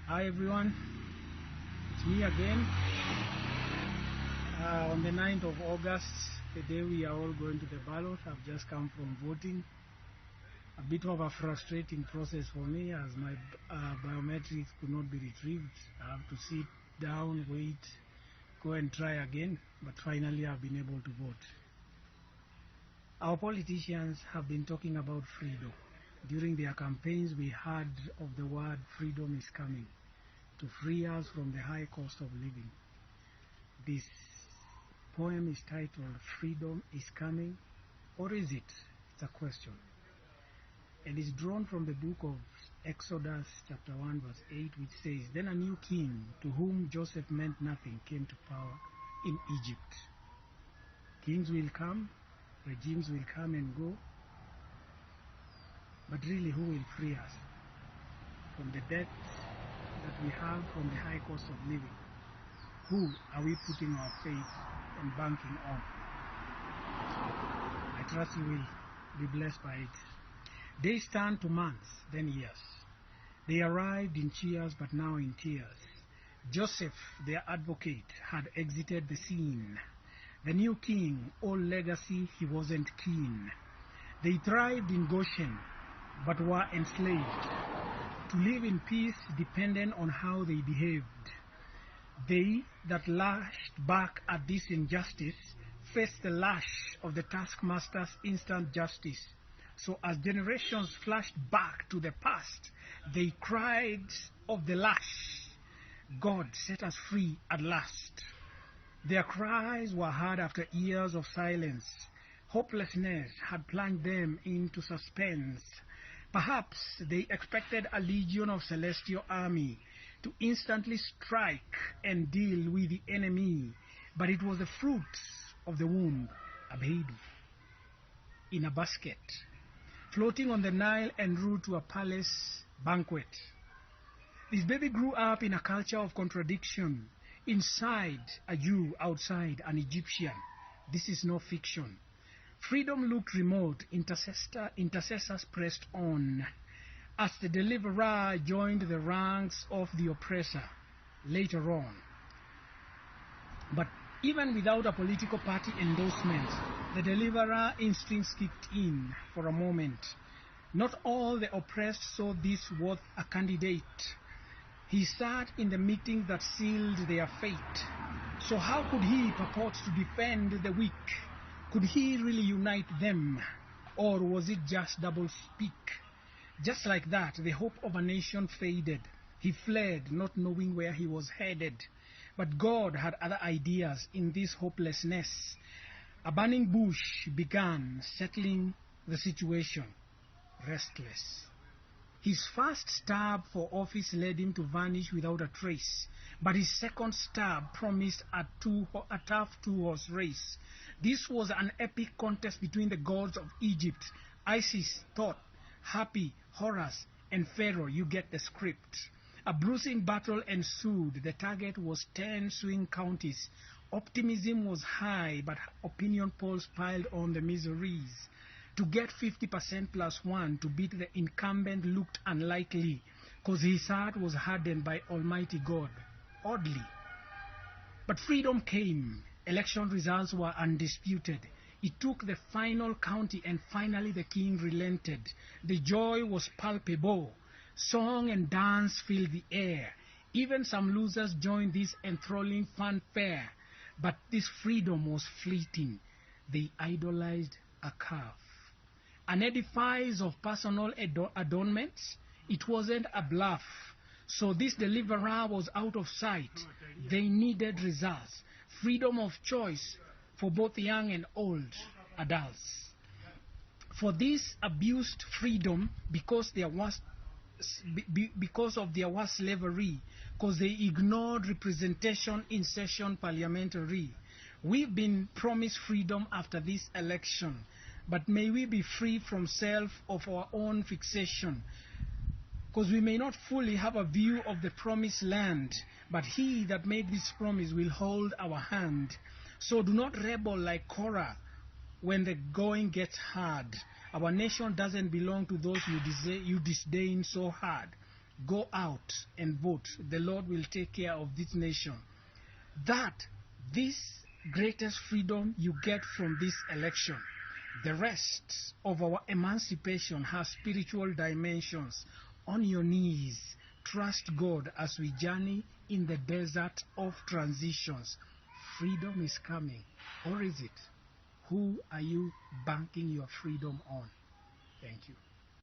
Hi everyone, it's me again. On the 9th of August, the day we are all going to the ballot, I've just come from voting. A bit of a frustrating process for me as my biometrics could not be retrieved. I have to sit down, wait, go and try again, but finally I've been able to vote. Our politicians have been talking about freedom. During their campaigns, we heard of the word freedom is coming to free us from the high cost of living. This poem is titled Freedom is Coming, or is it? It's a question. And it's drawn from the book of Exodus chapter 1 verse 8, which says, Then a new king to whom Joseph meant nothing came to power in Egypt. Kings will come, regimes will come and go, but really who will free us from the debt that we have from the high cost of living? Who are we putting our faith and banking on? I trust you will be blessed by it. Days turned to months, then years. They arrived in cheers, but now in tears. Joseph, their advocate, had exited the scene. The new king, old legacy, he wasn't keen. They thrived in Goshen, but were enslaved. To live in peace depended on how they behaved. They that lashed back at this injustice faced the lash of the taskmaster's instant justice. So as generations flashed back to the past, they cried of the lash. God set us free at last. Their cries were heard after years of silence. Hopelessness had plunged them into suspense. Perhaps they expected a legion of celestial army to instantly strike and deal with the enemy, but it was the fruit of the womb, a baby, in a basket, floating on the Nile enroute to a palace banquet. This baby grew up in a culture of contradiction, inside a Jew, outside an Egyptian. This is no fiction. Freedom looked remote, intercessors pressed on, as the deliverer joined the ranks of the oppressor later on. But even without a political party endorsement, the deliverer instincts kicked in for a moment. Not all the oppressed saw this worth a candidate. He sat in the meeting that sealed their fate. So how could he purport to defend the weak? Could he really unite them? Or was it just double-speak? Just like that, the hope of a nation faded. He fled, not knowing where he was headed. But God had other ideas in this hopelessness. A burning bush began settling the situation. Restless. His first stab for office led him to vanish without a trace. But his second stab promised a tough two-horse race. This was an epic contest between the gods of Egypt, Isis, Thoth, Happy, Horus, and Pharaoh. You get the script. A bruising battle ensued. The target was 10 swing counties. Optimism was high, but opinion polls piled on the miseries. To get 50% plus one to beat the incumbent looked unlikely, because his heart was hardened by Almighty God. Oddly. But freedom came. Election results were undisputed. It took the final county, and finally the king relented. The joy was palpable. Song and dance filled the air. Even some losers joined this enthralling fanfare. But this freedom was fleeting. They idolized a calf. An edifice of personal adornments. It wasn't a bluff. So this deliverer was out of sight. They needed results. Freedom of choice for both young and old adults. For this abused freedom, because of their worst slavery, because they ignored representation in session parliamentary. We've been promised freedom after this election, but may we be free from self of our own fixation, because we may not fully have a view of the promised land, but he that made this promise will hold our hand. So do not rebel like Korah when the going gets hard. Our nation doesn't belong to those you disdain so hard. Go out and vote. The Lord will take care of this nation. That this greatest freedom you get from this election. The rest of our emancipation has spiritual dimensions. On your knees, trust God as we journey in the desert of transitions. Freedom is coming. Or is it? Who are you banking your freedom on? Thank you.